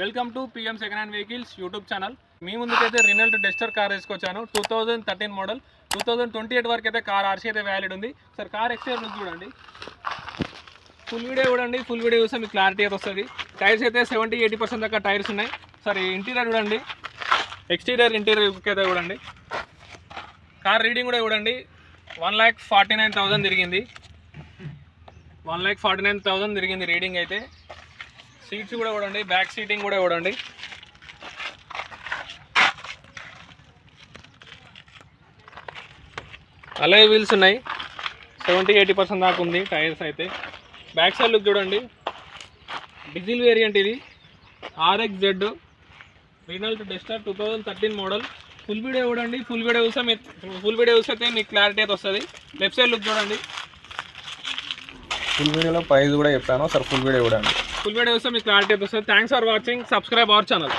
Welcome to PM second hand vehicles YouTube channel. మీ ముందుకైతే Renault duster car వేసుకొచ్చాను. 2013 మోడల్. 2028 వరకు అయితే కార్ ఆర్సీ అయితే వ్యాలిడ్ ఉంది. సార్ కార్ ఎక్స్టీరియర్ లుక్ చూడండి, ఫుల్ వీడియో చూడండి. ఫుల్ వీడియో చూస్తే మీకు క్లారిటీ అయితే వస్తుంది. టైర్స్ అయితే 70-80% దాకా టైర్స్ ఉన్నాయి. సార్ ఇంటీరియర్ చూడండి, ఎక్స్టీరియర్ ఇంటీరియర్ లుక్ అయితే చూడండి. కార్ రీడింగ్ కూడా చూడండి, 1,49,000 తిరిగింది. 1,49,000 తిరిగింది రీడింగ్ అయితే. సీట్స్ కూడా చూడండి, బ్యాక్ సీటింగ్ కూడా చూడండి. అలాయ్ వీల్స్ ఉన్నాయి, 70-80% దాకా ఉంది టైర్స్ అయితే. బ్యాక్ సైడ్ లుక్ చూడండి, డీజిల్ వేరియంట్ ఇది, RXZ రినల్ట్ డస్టర్ 2013 మోడల్. ఫుల్ వీడియో చూడండి. ఫుల్ వీడియో చూస్తే మీకు క్లారిటీ అయితే వస్తుంది. లెఫ్ట్ సైడ్ లుక్ చూడండి, ఫుల్ వీడియోలో ప్రైస్ కూడా చెప్పాను సార్. ఫుల్ వీడియో చూడండి. ఫుల్ వీడియో చూస్తే మీకు క్లారిటీ అయితే వస్తుంది. Thanks for watching. Subscribe our channel.